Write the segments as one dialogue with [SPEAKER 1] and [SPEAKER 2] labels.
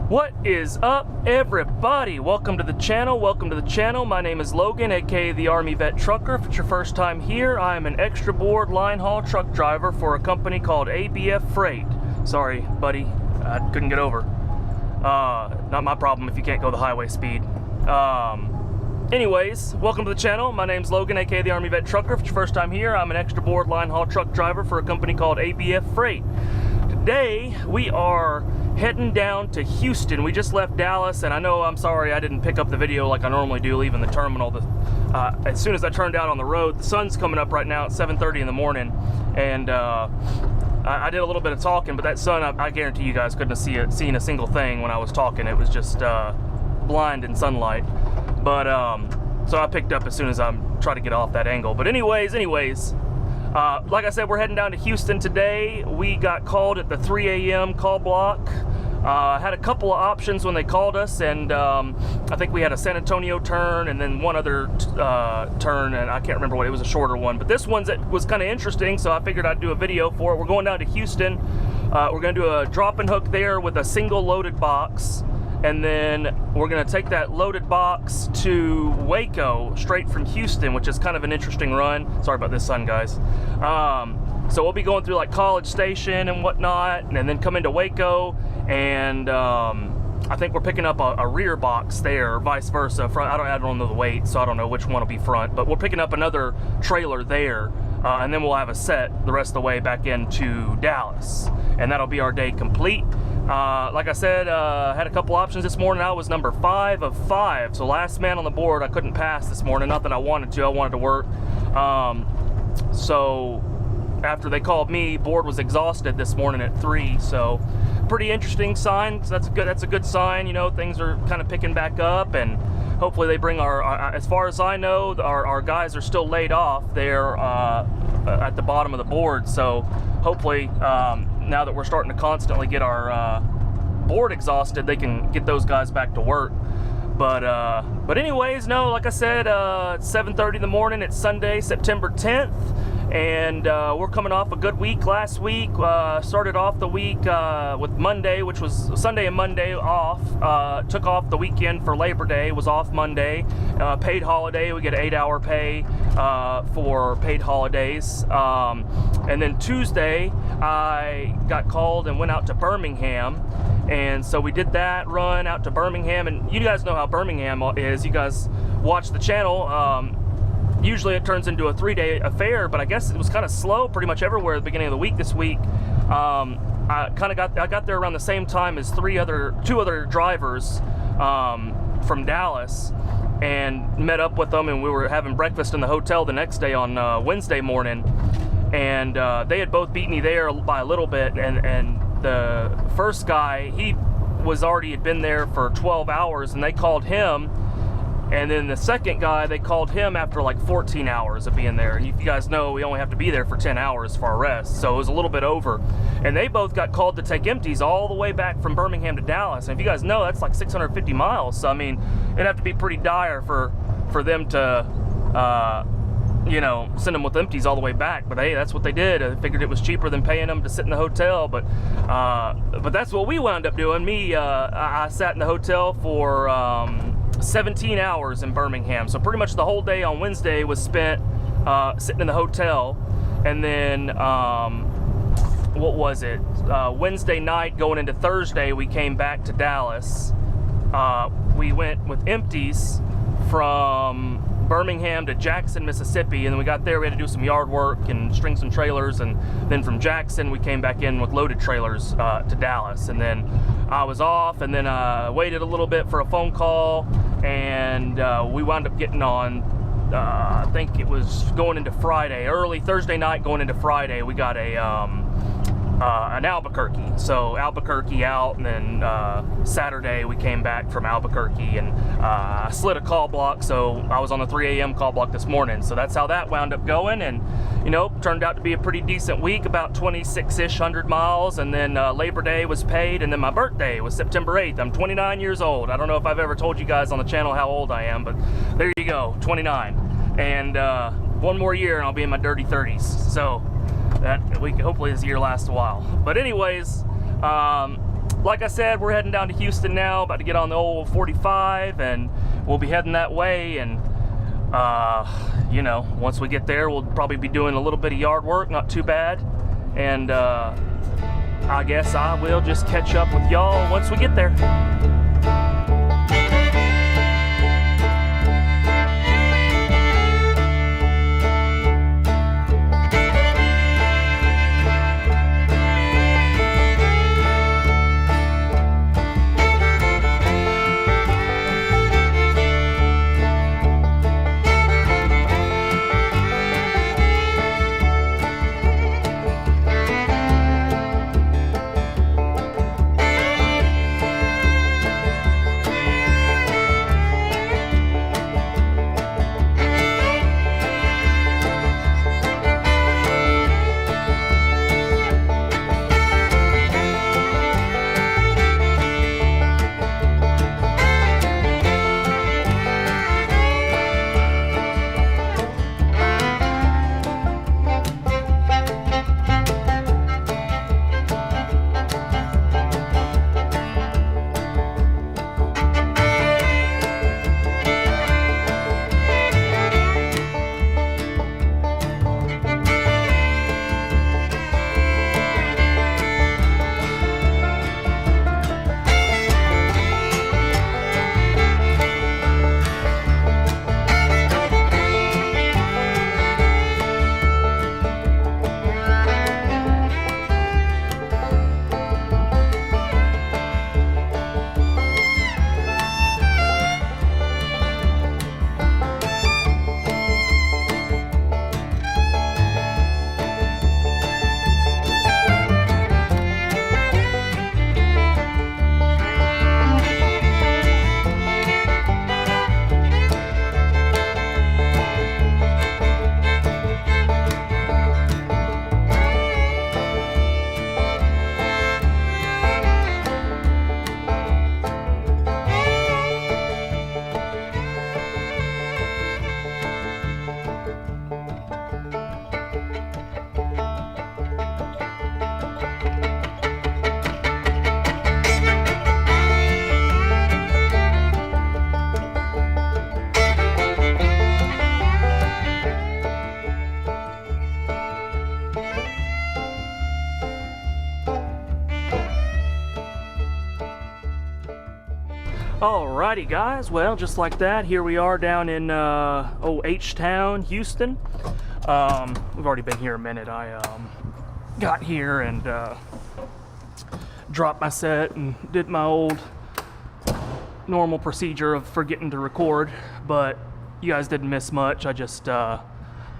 [SPEAKER 1] What is up, everybody? Welcome to the channel. My name is Logan, aka the Army Vet Trucker. If it's your first time here, I am an extra board line haul truck driver for a company called ABF Freight. Sorry, buddy, I couldn't get over. Not my problem if you can't go the highway speed. Anyways, welcome to the channel. My name's Logan, aka the Army Vet Trucker. If it's your first time here, I'm an extra board line haul truck driver for a company called ABF Freight. Today, we are heading down to Houston. We just left Dallas, and I'm sorry I didn't pick up the video like I normally do, leaving the terminal. As soon as I turned out on the road, the sun's coming up right now at 7:30 in the morning, and I did a little bit of talking, but that sun, I guarantee you guys couldn't have seen a single thing when I was talking. It was just blind in sunlight. But so I picked up as soon as I tried to get off that angle. But anyways, like I said, we're heading down to Houston today. We got called at the 3 a.m. call block. Had a couple of options when they called us, and I think we had a San Antonio turn and then one other turn, and I can't remember what, it was a shorter one. But this one was kind of interesting, so I figured I'd do a video for it. We're going down to Houston. We're going to do a drop and hook there with a single loaded box. And then we're going to take that loaded box to Waco, straight from Houston, which is kind of an interesting run. Sorry about this sun, guys. So we'll be going through like College Station and whatnot, and then come into Waco, and I think we're picking up a rear box there, or vice versa. Front, I don't know the weight, so I don't know which one will be front, but we're picking up another trailer there, and then we'll have a set the rest of the way back into Dallas, and that'll be our day complete. Like I said, had a couple options this morning. I was number 5 of 5, so last man on the board. I couldn't pass this morning, not that I wanted to. I wanted to work. So after they called me, board was exhausted this morning at 3. So pretty interesting sign. So that's a good sign. You know, things are kind of picking back up, and hopefully they bring our as far as I know, our guys are still laid off there at the bottom of the board. So hopefully, now that we're starting to constantly get our board exhausted, they can get those guys back to work. But anyways, no, like I said, it's 7:30 in the morning. It's Sunday, September 10th, and we're coming off a good week last week. Started off the week with Monday, which was Sunday and Monday off. Took off the weekend for Labor Day, was off Monday. Paid holiday, we get 8-hour pay for paid holidays. And then Tuesday, I got called and went out to Birmingham. And so we did that run out to Birmingham, and you guys know how Birmingham is. You guys watch the channel. Usually it turns into a 3-day affair, but I guess it was kind of slow pretty much everywhere at the beginning of the week this week. I got there around the same time as two other drivers from Dallas, and met up with them, and we were having breakfast in the hotel the next day on Wednesday morning, and they had both beat me there by a little bit, and the first guy, he had been there for 12 hours, and they called him. And then the second guy, they called him after like 14 hours of being there. And you guys know we only have to be there for 10 hours for our rest, so it was a little bit over. And they both got called to take empties all the way back from Birmingham to Dallas. And if you guys know, that's like 650 miles. So I mean, it'd have to be pretty dire for them to you know, send them with empties all the way back. But hey, that's what they did. I figured it was cheaper than paying them to sit in the hotel. But that's what we wound up doing. I sat in the hotel for 17 hours in Birmingham. So pretty much the whole day on Wednesday was spent sitting in the hotel. And then what was it? Wednesday night going into Thursday, we came back to Dallas. We went with empties from Birmingham to Jackson, Mississippi, and then we got there, we had to do some yard work and string some trailers, and then from Jackson we came back in with loaded trailers to Dallas. And then I was off, and then waited a little bit for a phone call, and we wound up getting on, I think it was going into Friday, early Thursday night going into Friday, we got an Albuquerque. So Albuquerque out, and then Saturday we came back from Albuquerque, and I slid a call block, so I was on the 3 a.m. call block this morning. So that's how that wound up going, and you know, turned out to be a pretty decent week, about 26-ish hundred miles. And then Labor Day was paid, and then my birthday was September 8th. I'm 29 years old. I don't know if I've ever told you guys on the channel how old I am, but there you go, 29. And one more year and I'll be in my dirty 30s. So that we hopefully this year lasts a while. But anyways, like I said, we're heading down to Houston now, about to get on the old 45, and we'll be heading that way. And you know, once we get there, we'll probably be doing a little bit of yard work, not too bad. And I guess I will just catch up with y'all once we get there. Alrighty guys, well, just like that, here we are down in H-Town, Houston. We've already been here a minute. I got here and dropped my set and did my old normal procedure of forgetting to record, but you guys didn't miss much. I just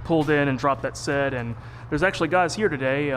[SPEAKER 1] pulled in and dropped that set, and there's actually guys here today,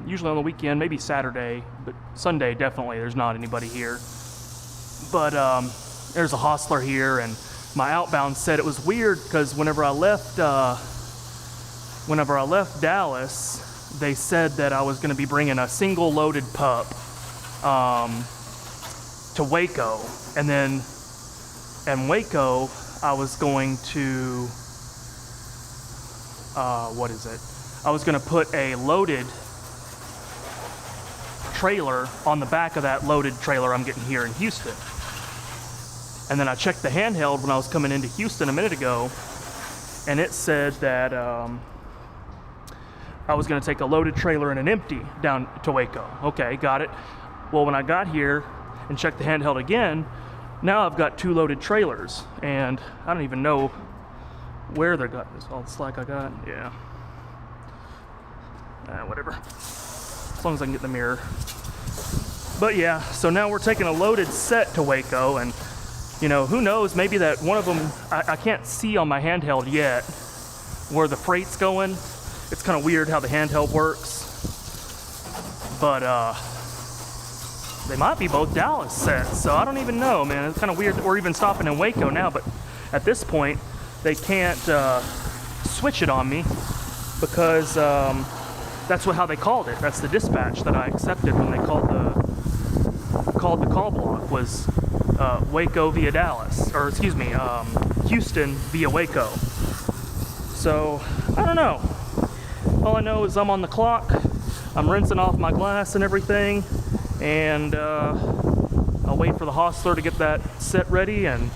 [SPEAKER 1] usually on the weekend, maybe Saturday, but Sunday definitely there's not anybody here. But there's a hostler here, and my outbound said it was weird because whenever I left Dallas, they said that I was going to be bringing a single loaded pup to Waco, and then in Waco I was going to I was going to put a loaded trailer on the back of that loaded trailer I'm getting here in Houston. And then I checked the handheld when I was coming into Houston a minute ago, and it said that I was going to take a loaded trailer and an empty down to Waco. Okay, got it. Well, when I got here and checked the handheld again, now I've got 2 loaded trailers, and I don't even know where they're got. This all the slack I got, yeah. Whatever. As long as I can get in the mirror. But yeah, so now we're taking a loaded set to Waco, and you know, who knows, maybe that one of them, I can't see on my handheld yet where the freight's going. It's kind of weird how the handheld works. But they might be both Dallas sets, so I don't even know, man. It's kind of weird that we're even stopping in Waco now, but at this point, they can't switch it on me because that's how they called it. That's the dispatch that I accepted when they called the call block was Waco via Dallas, or excuse me, Houston via Waco. So I don't know. All I know is I'm on the clock. I'm rinsing off my glass and everything, and I'll wait for the hostler to get that set ready, and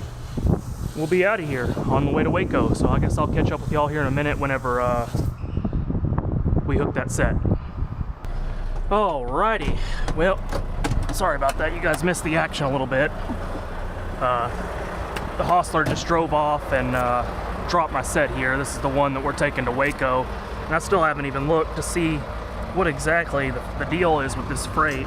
[SPEAKER 1] we'll be out of here on the way to Waco. So I guess I'll catch up with y'all here in a minute whenever we hook that set. Alrighty, well, sorry about that. You guys missed the action a little bit. The hostler just drove off and dropped my set here. This is the one that we're taking to Waco, and I still haven't even looked to see what exactly the deal is with this freight.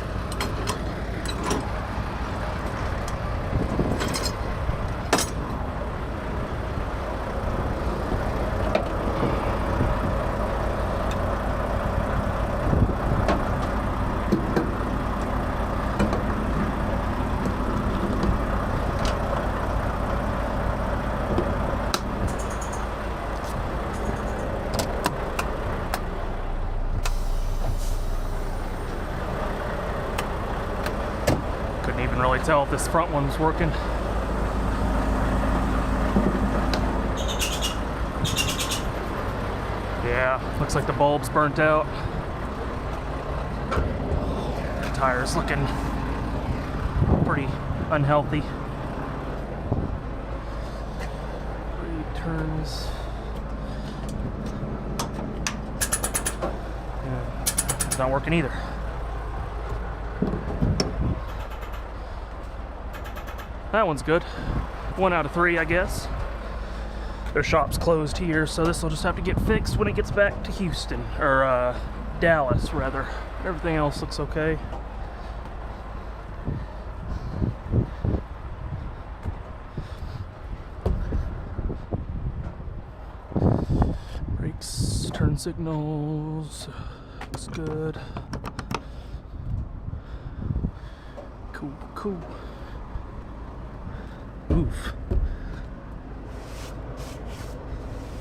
[SPEAKER 1] Couldn't even really tell if this front one was working. Yeah, looks like the bulb's burnt out. The tire's looking pretty unhealthy. 3 turns. Yeah, it's not working either. That one's good. 1 out of 3, I guess. Their shop's closed here, so this will just have to get fixed when it gets back to Houston, or Dallas, rather. Everything else looks okay. Brakes, turn signals, looks good. Cool, cool. Oof.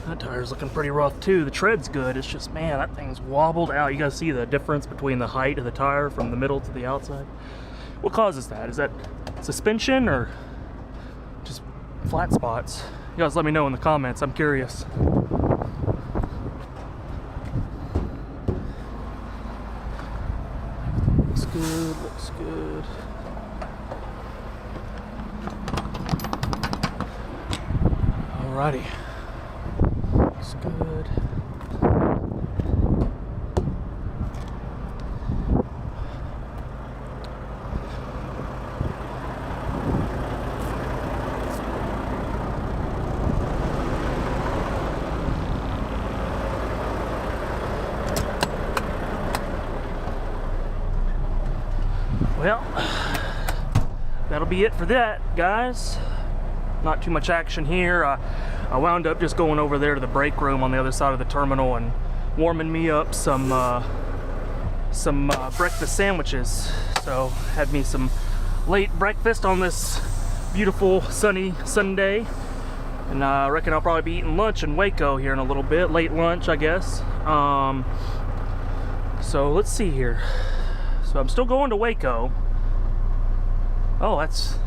[SPEAKER 1] That tire's looking pretty rough too. The tread's good. It's just, man, that thing's wobbled out. You guys see the difference between the height of the tire from the middle to the outside? What causes that? Is that suspension or just flat spots? You guys let me know in the comments. I'm curious. Looks good, looks good. Alrighty. Looks good. Well, that'll be it for that, guys. Not too much action here. I wound up just going over there to the break room on the other side of the terminal and warming me up some breakfast sandwiches. So had me some late breakfast on this beautiful sunny Sunday, and I reckon I'll probably be eating lunch in Waco here in a little bit. Late lunch, I guess. So let's see here. So I'm still going to Waco. Oh, that's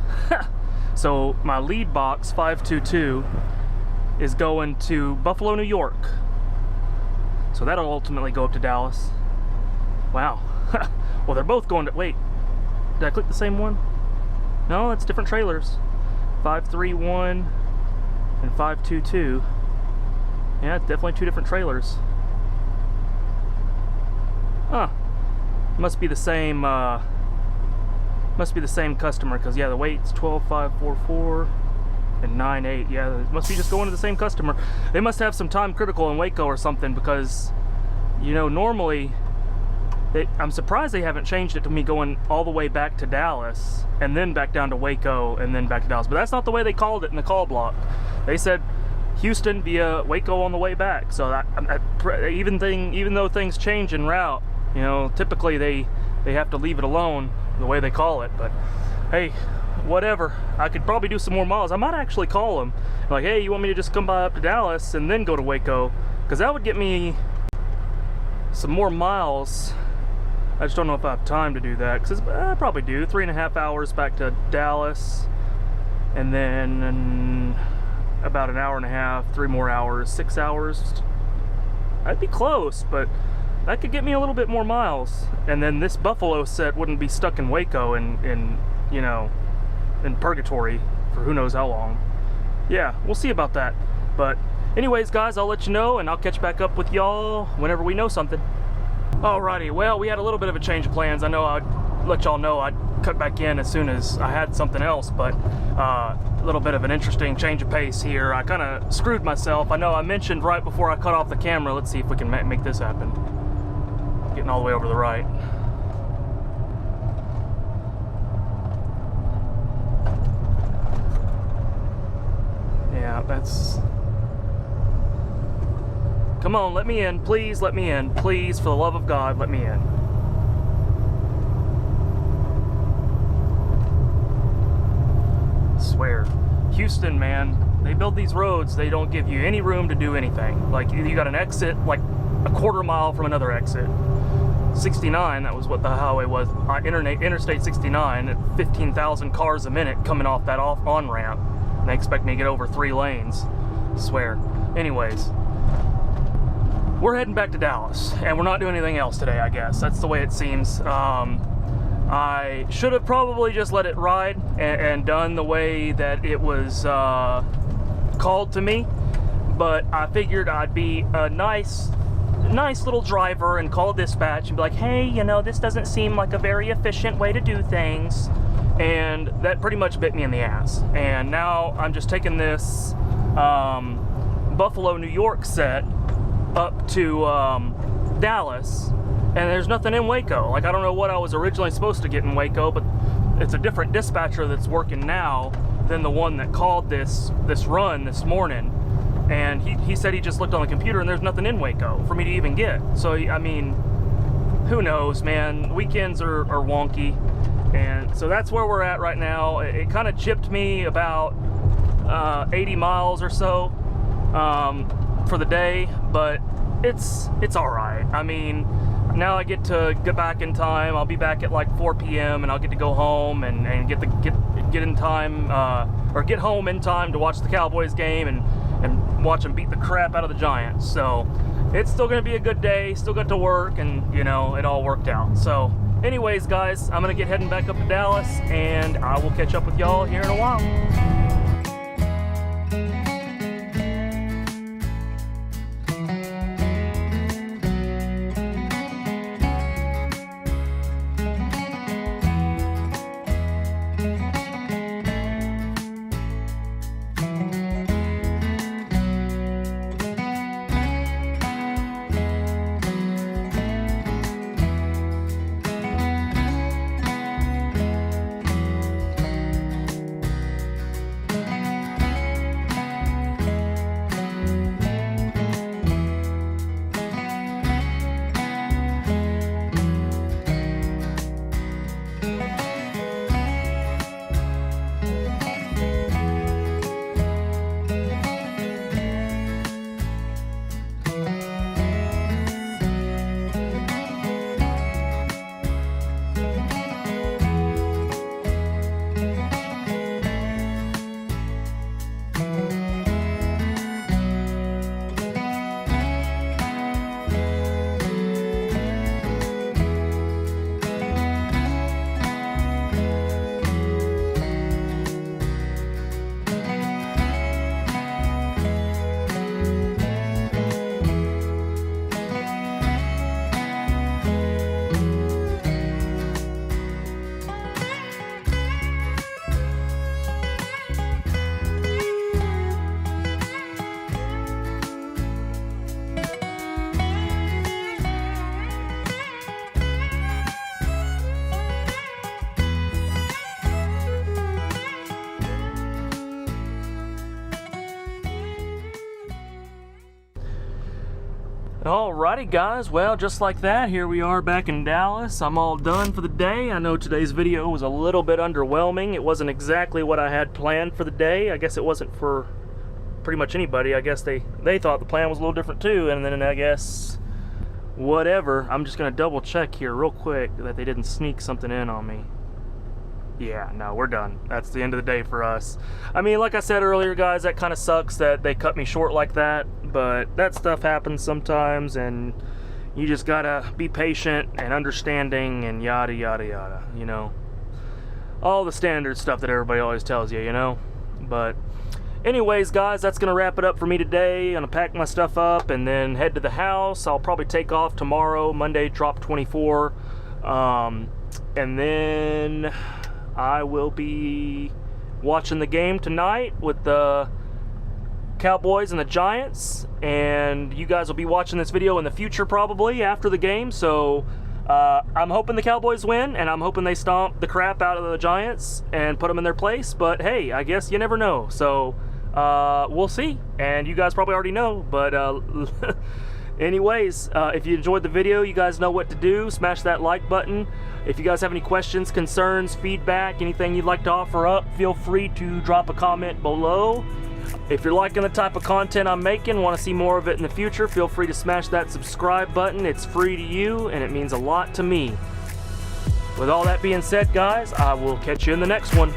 [SPEAKER 1] so my lead box 522 is going to Buffalo, New York. So that'll ultimately go up to Dallas. Wow. Well, they're both going to, wait, did I click the same one? No, that's different trailers. 531 and 522. Yeah, it's definitely 2 different trailers. Huh. Must be the same customer, because yeah, the weight's 12544 and 98. Yeah, it must be just going to the same customer. They must have some time critical in Waco or something, because you know, normally I'm surprised they haven't changed it to me going all the way back to Dallas and then back down to Waco and then back to Dallas. But that's not the way they called it in the call block. They said Houston via Waco on the way back. So even though things change en route, you know, typically they have to leave it alone the way they call it. But hey, whatever. I could probably do some more miles. I might actually call them like, hey, you want me to just come by up to Dallas and then go to Waco? Because that would get me some more miles. I just don't know if I have time to do that, because I probably do. 3.5 hours back to Dallas, and then about 1.5 hours, 3 more hours, 6 hours. I'd be close, but that could get me a little bit more miles, and then this Buffalo set wouldn't be stuck in Waco in you know, in purgatory for who knows how long. Yeah, we'll see about that. But anyways, guys, I'll let you know, and I'll catch back up with y'all whenever we know something. Alrighty, well, we had a little bit of a change of plans. I know I'd let y'all know I'd cut back in as soon as I had something else, but a little bit of an interesting change of pace here. I kind of screwed myself. I know I mentioned right before I cut off the camera, let's see if we can make this happen. Getting all the way over to the right. Yeah, that's... Come on, let me in. Please let me in. Please, for the love of God, let me in. I swear. Houston, man, they build these roads, they don't give you any room to do anything. Like, you got an exit like a quarter mile from another exit. 69, that was what the highway was. Interstate 69 at 15,000 cars a minute coming off that on-ramp. And they expect me to get over 3 lanes. I swear. Anyways. We're heading back to Dallas, and we're not doing anything else today, I guess. That's the way it seems. I should have probably just let it ride and done the way that it was called to me, but I figured I'd be a nice little driver and call dispatch and be like, hey, you know, this doesn't seem like a very efficient way to do things, and that pretty much bit me in the ass. And now I'm just taking this Buffalo, New York set up to Dallas, and there's nothing in Waco. Like, I don't know what I was originally supposed to get in Waco, but it's a different dispatcher that's working now than the one that called this run this morning. And he said he just looked on the computer and there's nothing in Waco for me to even get. So, I mean, who knows, man? Weekends are wonky. And so that's where we're at right now. It kind of chipped me about 80 miles or so for the day, but it's all right. I mean, now I get to get back in time. I'll be back at like 4 p.m. and I'll get to go home and get in time, or get home in time to watch the Cowboys game and watch them beat the crap out of the Giants. So it's still gonna be a good day, still got to work, and you know, it all worked out. So anyways, guys, I'm gonna get heading back up to Dallas, and I will catch up with y'all here in a while. Alrighty, guys, well, just like that, here we are back in Dallas. I'm all done for the day. I know today's video was a little bit underwhelming. It wasn't exactly what I had planned for the day. I guess it wasn't for pretty much anybody. I guess they thought the plan was a little different too, and then I guess whatever. I'm just gonna double check here real quick that they didn't sneak something in on me. Yeah, no, we're done. That's the end of the day for us. I mean, like I said earlier, guys, that kind of sucks that they cut me short like that, but that stuff happens sometimes, and you just gotta be patient and understanding and yada yada yada, you know, all the standard stuff that everybody always tells you, you know. But anyways, guys, that's gonna wrap it up for me today. I'm gonna pack my stuff up and then head to the house. I'll probably take off tomorrow, Monday, drop 24, and then I will be watching the game tonight with the Cowboys and the Giants, and you guys will be watching this video in the future probably after the game. So I'm hoping the Cowboys win, and I'm hoping they stomp the crap out of the Giants and put them in their place. But hey, I guess you never know. So we'll see, and you guys probably already know. But anyways, if you enjoyed the video, you guys know what to do. Smash that like button. If you guys have any questions, concerns, feedback, anything you'd like to offer up, feel free to drop a comment below. If you're liking the type of content I'm making, want to see more of it in the future, feel free to smash that subscribe button. It's free to you, and it means a lot to me. With all that being said, guys, I will catch you in the next one.